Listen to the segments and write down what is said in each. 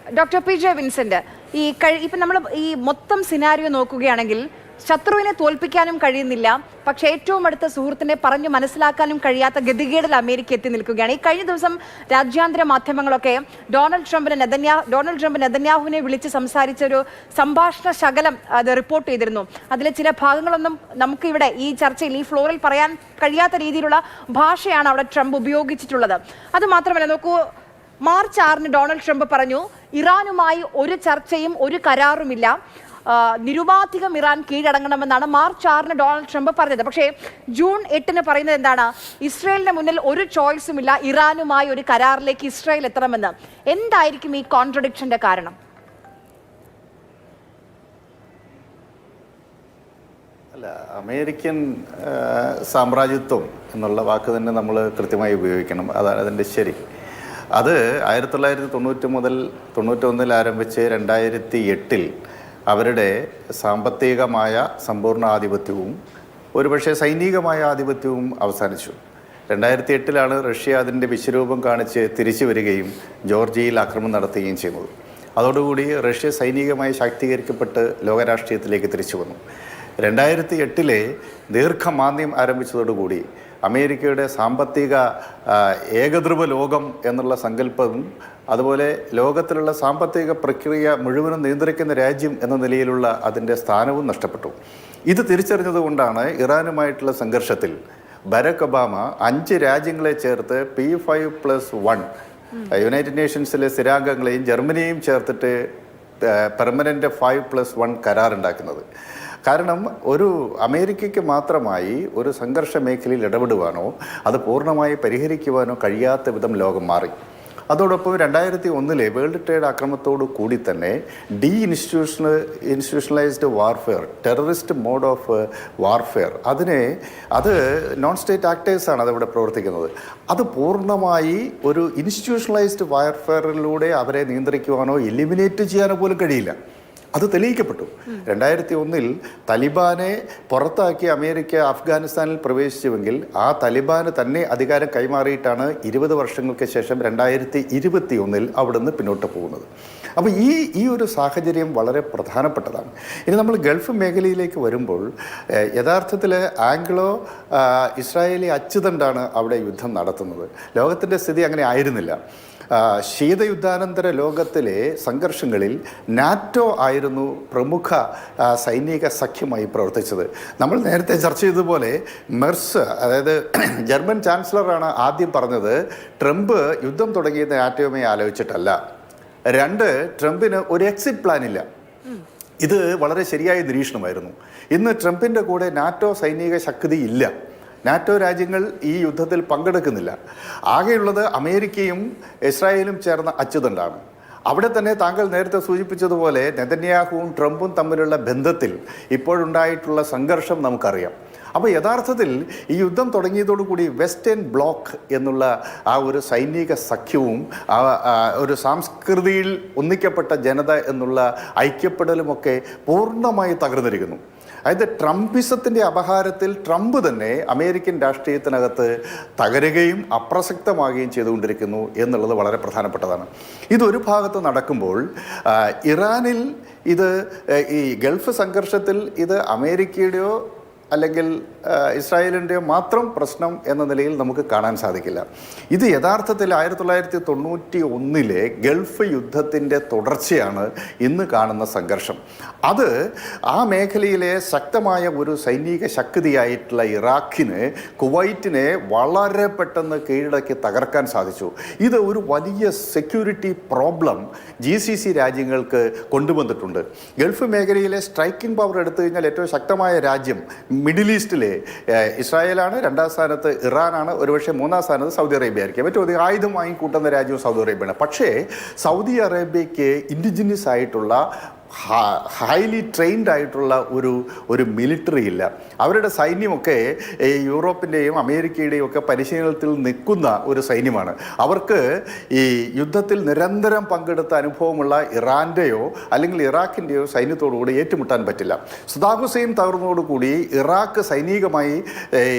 Doctor P J Vincent, ഇപ്പം നമ്മൾ ഈ മൊത്തം സിനാരിയോ നോക്കുകയാണെങ്കിൽ ശത്രുവിനെ തോൽപ്പിക്കാനും കഴിയുന്നില്ല, പക്ഷേ ഏറ്റവും അടുത്ത സുഹൃത്തിനെ പറഞ്ഞു മനസ്സിലാക്കാനും കഴിയാത്ത ഗതികേടിൽ അമേരിക്ക എത്തി നിൽക്കുകയാണ്. ഈ കഴിഞ്ഞ ദിവസം രാജ്യാന്തര മാധ്യമങ്ങളൊക്കെ ഡൊണാൾഡ് ട്രംപ് നെതന്യാഹുവിനെ വിളിച്ച് സംസാരിച്ച ഒരു സംഭാഷണ ശകലം അത് റിപ്പോർട്ട് ചെയ്തിരുന്നു. അതിലെ ചില ഭാഗങ്ങളൊന്നും നമുക്കിവിടെ ഈ ചർച്ചയിൽ ഈ ഫ്ലോറിൽ പറയാൻ കഴിയാത്ത രീതിയിലുള്ള ഭാഷയാണ് അവിടെ ട്രംപ് ഉപയോഗിച്ചിട്ടുള്ളത്. അത് മാത്രമല്ല, നോക്കൂ, മാർച്ച് 6 ഡൊണാൾഡ് ട്രംപ് പറഞ്ഞു, ഇറാനുമായി ഒരു ചർച്ചയും ഒരു കരാറുമില്ല, നിരുപാധികം ഇറാൻ കീഴടങ്ങണമെന്നാണ് മാർച്ച് 6 ഡൊണാൾഡ് ട്രംപ് പറഞ്ഞത്. പക്ഷേ ജൂൺ 8 പറയുന്നത് എന്താണ്? ഇസ്രായേലിന് മുന്നിൽ ഒരു ചോയ്സും ഇല്ല, ഇറാനുമായി ഒരു കരാറിലേക്ക് ഇസ്രായേൽ എത്തണമെന്ന്. എന്തായിരിക്കും ഈ കോൺട്രഡിക്ഷന്റെ കാരണം? അല്ല, അമേരിക്കൻ സാമ്രാജ്യത്വം എന്നുള്ള വാക്ക് തന്നെ നമ്മൾ കൃത്യമായി ഉപയോഗിക്കണം. അതാണ് അതിൻ്റെ ശരി. അത് 1990 മുതൽ 91 ആരംഭിച്ച് 2008 അവരുടെ സാമ്പത്തികമായ സമ്പൂർണ്ണ ആധിപത്യവും ഒരുപക്ഷെ സൈനികമായ ആധിപത്യവും അവസാനിച്ചു. 2008 റഷ്യ അതിൻ്റെ വിശ്വരൂപം കാണിച്ച് തിരിച്ചു വരികയും ജോർജിയയിൽ ആക്രമണം നടത്തുകയും ചെയ്യുന്നത്. അതോടുകൂടി റഷ്യ സൈനികമായി ശാക്തീകരിക്കപ്പെട്ട് ലോകരാഷ്ട്രീയത്തിലേക്ക് തിരിച്ചു വന്നു. 2008 ദീർഘമാന്ദ്യം ആരംഭിച്ചതോടുകൂടി അമേരിക്കയുടെ സാമ്പത്തിക ഏകധ്രുവ ലോകം എന്നുള്ള സങ്കല്പവും അതുപോലെ ലോകത്തിലുള്ള സാമ്പത്തിക പ്രക്രിയ മുഴുവനും നിയന്ത്രിക്കുന്ന രാജ്യം എന്ന നിലയിലുള്ള അതിൻ്റെ സ്ഥാനവും നഷ്ടപ്പെട്ടു. ഇത് തിരിച്ചറിഞ്ഞതുകൊണ്ടാണ് ഇറാനുമായിട്ടുള്ള സംഘർഷത്തിൽ ബരാക് ഒബാമ 5 രാജ്യങ്ങളെ ചേർത്ത് P5+1 യുണൈറ്റഡ് നേഷൻസിലെ സ്ഥിരാംഗങ്ങളെയും ജർമ്മനിയെയും ചേർത്തിട്ട് പെർമനൻ്റ് 5+1 കരാറുണ്ടാക്കുന്നത്. കാരണം ഒരു അമേരിക്കയ്ക്ക് മാത്രമായി ഒരു സംഘർഷ മേഖലയിൽ ഇടപെടുവാനോ അത് പൂർണ്ണമായി പരിഹരിക്കുവാനോ കഴിയാത്ത വിധം ലോകം മാറി. അതോടൊപ്പം 2001 വേൾഡ് ട്രേഡ് ആക്രമണത്തോടു കൂടി തന്നെ institutionalised warfare, terrorist mode of warfare, അത് നോൺ സ്റ്റേറ്റ് ആക്ടേഴ്സാണ് അതവിടെ പ്രവർത്തിക്കുന്നത്. അത് പൂർണ്ണമായി ഒരു ഇൻസ്റ്റിറ്റ്യൂഷണലൈസ്ഡ് വാർഫെയറിലൂടെ അവരെ നിയന്ത്രിക്കുവാനോ എലിമിനേറ്റ് ചെയ്യാനോ പോലും കഴിയില്ല. അത് തെളിയിക്കപ്പെട്ടു. 2001 തലിബാനെ പുറത്താക്കി അമേരിക്ക അഫ്ഗാനിസ്ഥാനിൽ പ്രവേശിച്ചുവെങ്കിൽ ആ തലിബാന് തന്നെ അധികാരം കൈമാറിയിട്ടാണ് 20 വർഷങ്ങൾക്ക് ശേഷം 2021 അവിടുന്ന് പിന്നോട്ട് പോകുന്നത്. അപ്പോൾ ഈ ഒരു സാഹചര്യം വളരെ പ്രധാനപ്പെട്ടതാണ്. ഇനി നമ്മൾ ഗൾഫ് മേഖലയിലേക്ക് വരുമ്പോൾ യഥാർത്ഥത്തിൽ ആംഗ്ലോ ഇസ്രായേലി അച്ചുതണ്ടാണ് അവിടെ യുദ്ധം നടത്തുന്നത്. ലോകത്തിൻ്റെ സ്ഥിതി അങ്ങനെ ആയിരുന്നില്ല. ശീതയുദ്ധാനന്തര ലോകത്തിലെ സംഘർഷങ്ങളിൽ നാറ്റോ ആയിരുന്നു പ്രമുഖ സൈനിക സഖ്യമായി പ്രവർത്തിച്ചത്. നമ്മൾ നേരത്തെ ചർച്ച ചെയ്തതുപോലെ മെർസ്, അതായത് ജർമ്മൻ ചാൻസലറാണ് ആദ്യം പറഞ്ഞത് ട്രംപ് യുദ്ധം തുടങ്ങിയത് നാറ്റോയുമായി ആലോചിച്ചിട്ടല്ല. 2, ട്രംപിന് ഒരു എക്സിറ്റ് പ്ലാൻ ഇല്ല. ഇത് വളരെ ശരിയായ നിരീക്ഷണമായിരുന്നു. ഇന്ന് ട്രംപിൻ്റെ കൂടെ നാറ്റോ സൈനിക ശക്തി ഇല്ല. നാറ്റോ രാജ്യങ്ങൾ ഈ യുദ്ധത്തിൽ പങ്കെടുക്കുന്നില്ല. ആകെയുള്ളത് അമേരിക്കയും ഇസ്രായേലും ചേർന്ന അച്ചുതണ്ടാണ്. അവിടെ തന്നെ താങ്കൾ നേരത്തെ സൂചിപ്പിച്ചതുപോലെ നെതന്യാഹുവും ട്രംപും തമ്മിലുള്ള ബന്ധത്തിൽ ഇപ്പോഴുണ്ടായിട്ടുള്ള സംഘർഷം നമുക്കറിയാം. അപ്പോൾ യഥാർത്ഥത്തിൽ ഈ യുദ്ധം തുടങ്ങിയതോടുകൂടി വെസ്റ്റേൺ ബ്ലോക്ക് എന്നുള്ള ആ ഒരു സൈനിക സഖ്യവും ഒരു സംസ്കൃതിയിൽ ഒന്നിക്കപ്പെട്ട ജനത എന്നുള്ള ഐക്യപ്പെടലുമൊക്കെ പൂർണ്ണമായി തകർന്നിരിക്കുന്നു. അതായത് ട്രംപിസത്തിൻ്റെ അപഹാരത്തിൽ ട്രംപ് തന്നെ അമേരിക്കൻ രാഷ്ട്രീയത്തിനകത്ത് തകരുകയും അപ്രസക്തമാകുകയും ചെയ്തുകൊണ്ടിരിക്കുന്നു എന്നുള്ളത് വളരെ പ്രധാനപ്പെട്ടതാണ്. ഇതൊരു ഭാഗത്ത് നടക്കുമ്പോൾ ഇറാനിൽ ഈ ഗൾഫ് സംഘർഷത്തിൽ ഇത് അമേരിക്കയുടെയോ അല്ലെങ്കിൽ ഇസ്രായേലിൻ്റെയോ മാത്രം പ്രശ്നം എന്ന നിലയിൽ നമുക്ക് കാണാൻ സാധിക്കില്ല. ഇത് യഥാർത്ഥത്തിൽ 1991 ഗൾഫ് യുദ്ധത്തിൻ്റെ തുടർച്ചയാണ് ഇന്ന് കാണുന്ന സംഘർഷം. അത് ആ മേഖലയിലെ ശക്തമായ ഒരു സൈനിക ശക്തിയായിട്ടുള്ള ഇറാഖിന് കുവൈറ്റിനെ വളരെ പെട്ടെന്ന് കീഴടക്കി തകർക്കാൻ സാധിച്ചു. ഇത് ഒരു വലിയ സെക്യൂരിറ്റി പ്രോബ്ലം GCC രാജ്യങ്ങൾക്ക് കൊണ്ടുവന്നിട്ടുണ്ട്. ഗൾഫ് മേഖലയിലെ സ്ട്രൈക്കിംഗ് പവർ എടുത്തു കഴിഞ്ഞാൽ ഏറ്റവും ശക്തമായ രാജ്യം മിഡിൽ ഈസ്റ്റിലെ ഇസ്രായേലാണ്, 2ാം സ്ഥാനത്ത് ഇറാനാണ്, ഒരുപക്ഷെ 3ാം സ്ഥാനത്ത് സൗദി അറേബ്യ ആയിരിക്കും. ഏറ്റവും അധികം ആയുധം വാങ്ങിക്കൂട്ടുന്ന രാജ്യവും സൗദി അറേബ്യയാണ്. പക്ഷേ സൗദി അറേബ്യയ്ക്ക് ഇൻഡിജിനസ് ആയിട്ടുള്ള ഹൈലി ട്രെയിൻഡ് ആയിട്ടുള്ള ഒരു മിലിറ്ററി ഇല്ല. അവരുടെ സൈന്യമൊക്കെ ഈ യൂറോപ്പിൻ്റെയും അമേരിക്കയുടെയും ഒക്കെ പരിശീലനത്തിൽ നിൽക്കുന്ന ഒരു സൈന്യമാണ്. അവർക്ക് ഈ യുദ്ധത്തിൽ നിരന്തരം പങ്കെടുത്ത അനുഭവമുള്ള ഇറാൻ്റെയോ അല്ലെങ്കിൽ ഇറാഖിൻ്റെയോ സൈന്യത്തോടുകൂടി ഏറ്റുമുട്ടാൻ പറ്റില്ല. സദാം ഹുസൈൻ തകർന്നതോടുകൂടി ഇറാഖ് സൈനികമായി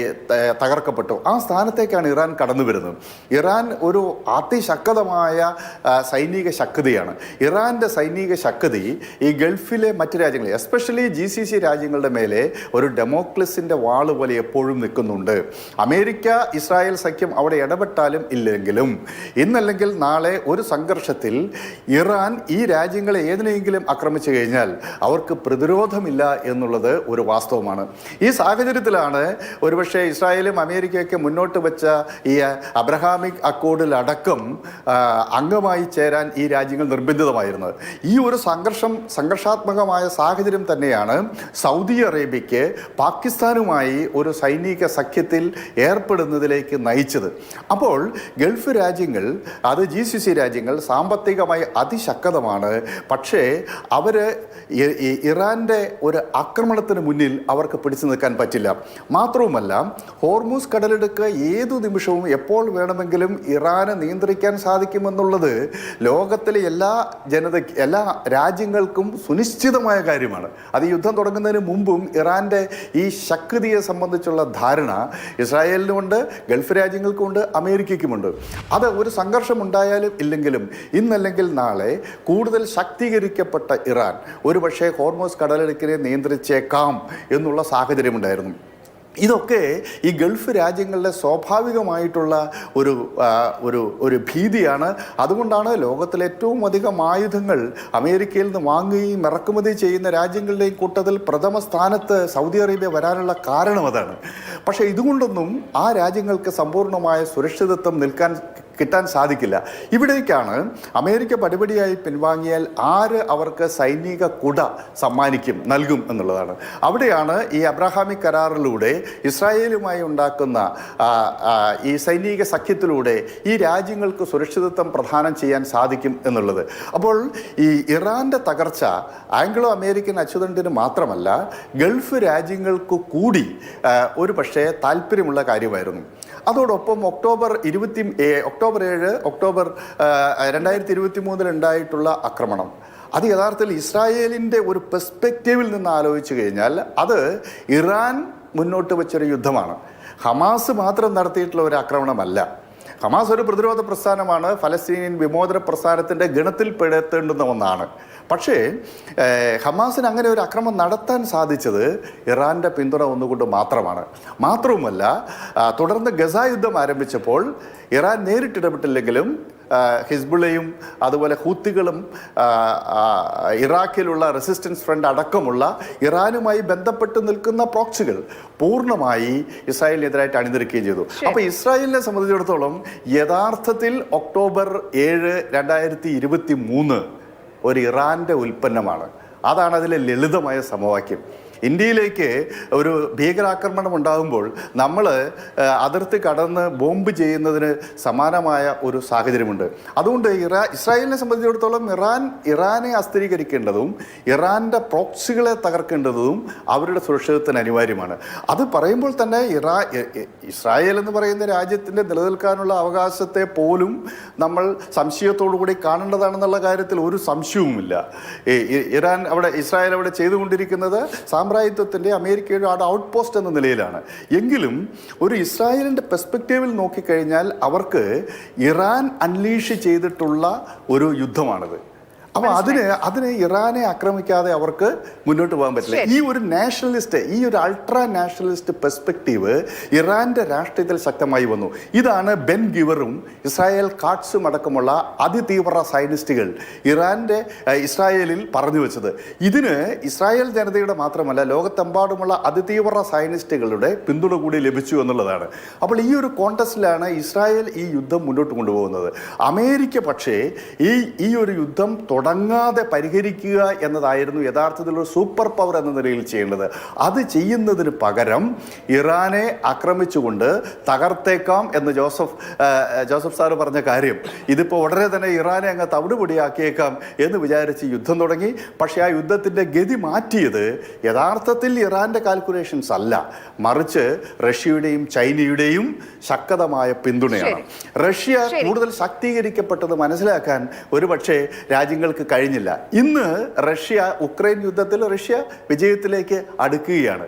തകർക്കപ്പെട്ടു. ആ സ്ഥാനത്തേക്കാണ് ഇറാൻ കടന്നു വരുന്നത്. ഇറാൻ ഒരു അതിശക്തമായ സൈനിക ശക്തിയാണ്. ഇറാൻ്റെ സൈനിക ശക്തി ഈ ഗൾഫിലെ മറ്റ് രാജ്യങ്ങൾ, എസ്പെഷ്യലി GCC രാജ്യങ്ങളുടെ മേലെ ഒരു ഡെമോക്രസിൻ്റെ വാള് പോലെ എപ്പോഴും നിൽക്കുന്നുണ്ട്. അമേരിക്ക ഇസ്രായേൽ സഖ്യം അവിടെ ഇടപെട്ടാലും ഇല്ലെങ്കിലും ഇന്നല്ലെങ്കിൽ നാളെ ഒരു സംഘർഷത്തിൽ ഇറാൻ ഈ രാജ്യങ്ങളെ ഏതിനെങ്കിലും ആക്രമിച്ചു കഴിഞ്ഞാൽ അവർക്ക് പ്രതിരോധമില്ല എന്നുള്ളത് ഒരു വാസ്തവമാണ്. ഈ സാഹചര്യത്തിലാണ് ഒരുപക്ഷെ ഇസ്രായേലും അമേരിക്കയൊക്കെ മുന്നോട്ട് വെച്ച ഈ അബ്രഹാമിക് അക്കോർഡിലടക്കം അംഗമായി ചേരാൻ ഈ രാജ്യങ്ങൾ നിർബന്ധിതമായിരുന്നത്. ഈ ഒരു സംഘർഷാത്മകമായ സാഹചര്യം തന്നെയാണ് സൗദി അറേബ്യയ്ക്ക് പാകിസ്ഥാനുമായി ഒരു സൈനിക സഖ്യത്തിൽ ഏർപ്പെടുന്നതിലേക്ക് നയിച്ചത്. അപ്പോൾ ഗൾഫ് രാജ്യങ്ങൾ, അത് GCC രാജ്യങ്ങൾ സാമ്പത്തികമായി അതിശക്തമാണ്. പക്ഷേ അവർ ഇറാൻ്റെ ഒരു ആക്രമണത്തിന് മുന്നിൽ അവർക്ക് പിടിച്ചു നിൽക്കാൻ പറ്റില്ല. മാത്രവുമല്ല, ഹോർമൂസ് കടലിടുക്ക് ഏതു നിമിഷവും എപ്പോൾ വേണമെങ്കിലും ഇറാനെ നിയന്ത്രിക്കാൻ സാധിക്കുമെന്നുള്ളത് ലോകത്തിലെ എല്ലാ രാജ്യങ്ങൾക്കും സുനിശ്ചിതമായ കാര്യമാണ്. അത് യുദ്ധം തുടങ്ങുന്നതിന് മുമ്പും ഇറാൻ്റെ ഈ ശക്തിയെ സംബന്ധിച്ചുള്ള ധാരണ ഇസ്രായേലിനുമുണ്ട്, ഗൾഫ് രാജ്യങ്ങൾക്കുമുണ്ട്, അമേരിക്കയ്ക്കുമുണ്ട്. അത് ഒരു സംഘർഷം ഉണ്ടായാലും ഇല്ലെങ്കിലും ഇന്നല്ലെങ്കിൽ നാളെ കൂടുതൽ ശാക്തീകരിക്കപ്പെട്ട ഇറാൻ ഒരുപക്ഷെ ഹോർമൂസ് കടലിടുക്കിനെ നിയന്ത്രിച്ചേക്കാം എന്നുള്ള സാഹചര്യമുണ്ടായിരുന്നു. ഇതൊക്കെ ഈ ഗൾഫ് രാജ്യങ്ങളുടെ സ്വാഭാവികമായിട്ടുള്ള ഒരു ഭീതിയാണ്. അതുകൊണ്ടാണ് ലോകത്തിലെ ഏറ്റവും അധികം ആയുധങ്ങൾ അമേരിക്കയിൽ നിന്ന് വാങ്ങുകയും ഇറക്കുമതി ചെയ്യുന്ന രാജ്യങ്ങളുടെയും കൂട്ടത്തിൽ പ്രഥമ സ്ഥാനത്ത് സൗദി അറേബ്യ വരാനുള്ള കാരണം അതാണ്. പക്ഷേ ഇതുകൊണ്ടൊന്നും ആ രാജ്യങ്ങൾക്ക് സമ്പൂർണ്ണമായ സുരക്ഷിതത്വം കിട്ടാൻ സാധിക്കില്ല. ഇവിടേക്കാണ് അമേരിക്ക പടിപടിയായി പിൻവാങ്ങിയാൽ ആര് അവർക്ക് സൈനിക കുട നൽകും എന്നുള്ളതാണ്. അവിടെയാണ് ഈ അബ്രഹാമിക് കരാറിലൂടെ ഇസ്രായേലുമായി ഉണ്ടാക്കുന്ന ഈ സൈനിക സഖ്യത്തിലൂടെ ഈ രാജ്യങ്ങൾക്ക് സുരക്ഷിതത്വം പ്രദാനം ചെയ്യാൻ സാധിക്കും എന്നുള്ളത്. അപ്പോൾ ഈ ഇറാൻ്റെ തകർച്ച ആംഗ്ലോ അമേരിക്കൻ അച്ചുതണ്ടിന് മാത്രമല്ല ഗൾഫ് രാജ്യങ്ങൾക്ക് കൂടി ഒരു പക്ഷേ താല്പര്യമുള്ള കാര്യമായിരുന്നു. അതോടൊപ്പം ഒക്ടോബർ 7 2023 ഉണ്ടായിട്ടുള്ള ആക്രമണം, അത് യഥാർത്ഥത്തിൽ ഇസ്രായേലിൻ്റെ ഒരു പെർസ്പെക്റ്റീവിൽ നിന്ന് ആലോചിച്ച് കഴിഞ്ഞാൽ അത് ഇറാൻ മുന്നോട്ട് വെച്ചൊരു യുദ്ധമാണ്. ഹമാസ് മാത്രം നടത്തിയിട്ടുള്ള ഒരു ആക്രമണമല്ല. ഹമാസ് ഒരു പ്രതിരോധ പ്രസ്ഥാനമാണ്, ഫലസ്തീനിയൻ വിമോചന പ്രസ്ഥാനത്തിൻ്റെ ഗണത്തിൽ പെടുത്തേണ്ടുന്ന ഒന്നാണ്. പക്ഷേ ഹമാസിന് അങ്ങനെ ഒരു ആക്രമണം നടത്താൻ സാധിച്ചത് ഇറാൻ്റെ പിന്തുണ ഒന്നുകൊണ്ട് മാത്രമാണ്. മാത്രവുമല്ല, തുടർന്ന് ഗസ യുദ്ധം ആരംഭിച്ചപ്പോൾ ഇറാൻ നേരിട്ടിടപെട്ടില്ലെങ്കിലും ഹിസ്ബുള്ളയും അതുപോലെ ഹൂത്തികളും ഇറാഖിലുള്ള റെസിസ്റ്റൻസ് ഫ്രണ്ട് അടക്കമുള്ള ഇറാനുമായി ബന്ധപ്പെട്ട് നിൽക്കുന്ന പ്രോക്സികൾ പൂർണ്ണമായി ഇസ്രായേലിനെതിരായിട്ട് അണിനിരക്കുകയും ചെയ്തു. അപ്പോൾ ഇസ്രായേലിനെ സംബന്ധിച്ചിടത്തോളം യഥാർത്ഥത്തിൽ ഒക്ടോബർ 7 2023 ഒരു ഇറാൻ്റെ ഉൽപ്പന്നമാണ്. അതാണ് അതിലെ ലളിതമായ സമവാക്യം. ഇന്ത്യയിലേക്ക് ഒരു ഭീകരാക്രമണം ഉണ്ടാകുമ്പോൾ നമ്മൾ അതിർത്തി കടന്ന് ബോംബ് ചെയ്യുന്നതിന് സമാനമായ ഒരു സാഹചര്യമുണ്ട്. അതുകൊണ്ട് ഇസ്രായേലിനെ സംബന്ധിച്ചിടത്തോളം ഇറാനെ അസ്ഥിരീകരിക്കേണ്ടതും ഇറാൻ്റെ പ്രോക്സികളെ തകർക്കേണ്ടതും അവരുടെ സുരക്ഷിതത്വത്തിന് അനിവാര്യമാണ്. അത് പറയുമ്പോൾ തന്നെ ഇസ്രായേൽ എന്ന് പറയുന്ന രാജ്യത്തിൻ്റെ നിലനിൽക്കാനുള്ള അവകാശത്തെ പോലും നമ്മൾ സംശയത്തോടു കൂടി കാണേണ്ടതാണെന്നുള്ള കാര്യത്തിൽ ഒരു സംശയവുമില്ല. ഇസ്രായേൽ അവിടെ ചെയ്തുകൊണ്ടിരിക്കുന്നത് സാമ്രാജ്യത്വത്തിൻ്റെ അമേരിക്കയുടെ ഔട്ട് പോസ്റ്റ് എന്ന നിലയിലാണ്. എങ്കിലും ഒരു ഇസ്രായേലിൻ്റെ പെർസ്പെക്റ്റീവിൽ നോക്കിക്കഴിഞ്ഞാൽ അവർക്ക് ഇറാൻ അൺലീഷ് ചെയ്തിട്ടുള്ള ഒരു യുദ്ധമാണിത്. അപ്പോൾ അതിന് ഇറാനെ ആക്രമിക്കാതെ അവർക്ക് മുന്നോട്ട് പോകാൻ പറ്റില്ല. ഈ ഒരു നാഷണലിസ്റ്റ്, ഈ ഒരു അൾട്രാ നാഷണലിസ്റ്റ് പെർസ്പെക്റ്റീവ് ഇറാൻ്റെ രാഷ്ട്രീയത്തിൽ ശക്തമായി വന്നു. ഇതാണ് ബെൻ ഗിവറും ഇസ്രായേൽ കാട്സും അടക്കമുള്ള അതിതീവ്ര സയനിസ്റ്റുകൾ ഇസ്രായേലിൽ പറഞ്ഞു വെച്ചത്. ഇതിന് ഇസ്രായേൽ ജനതയുടെ മാത്രമല്ല ലോകത്തെമ്പാടുമുള്ള അതിതീവ്ര സയനിസ്റ്റുകളുടെ പിന്തുണ കൂടി ലഭിച്ചു എന്നുള്ളതാണ്. അപ്പോൾ ഈ ഒരു കോണ്ടസ്റ്റിലാണ് ഇസ്രായേൽ ഈ യുദ്ധം മുന്നോട്ട് കൊണ്ടുപോകുന്നത്. അമേരിക്ക പക്ഷേ ഈ ഒരു യുദ്ധം മുടങ്ങാതെ പരിഹരിക്കുക എന്നതായിരുന്നു യഥാർത്ഥത്തിലൊരു സൂപ്പർ പവർ എന്ന നിലയിൽ ചെയ്യേണ്ടത്. അത് ചെയ്യുന്നതിന് പകരം ഇറാനെ ആക്രമിച്ചുകൊണ്ട് തകർത്തേക്കാം എന്ന് ജോസഫ് സാറ് പറഞ്ഞ കാര്യം, ഇതിപ്പോൾ ഉടനെ തന്നെ ഇറാനെ അങ്ങ് തവിടുപൊടിയാക്കിയേക്കാം എന്ന് വിചാരിച്ച് യുദ്ധം തുടങ്ങി. പക്ഷേ ആ യുദ്ധത്തിൻ്റെ ഗതി മാറ്റിയത് യഥാർത്ഥത്തിൽ ഇറാൻ്റെ കാൽക്കുലേഷൻസ് അല്ല, മറിച്ച് റഷ്യയുടെയും ചൈനയുടെയും ശക്തമായ പിന്തുണയാണ്. റഷ്യ കൂടുതൽ ശാക്തീകരിക്കപ്പെട്ടത് മനസ്സിലാക്കാൻ ഒരുപക്ഷെ രാജ്യങ്ങൾക്ക് കഴിഞ്ഞില്ല. ഇന്ന് റഷ്യ ഉക്രൈൻ യുദ്ധത്തിൽ റഷ്യ വിജയത്തിലേക്ക് അടുക്കുകയാണ്.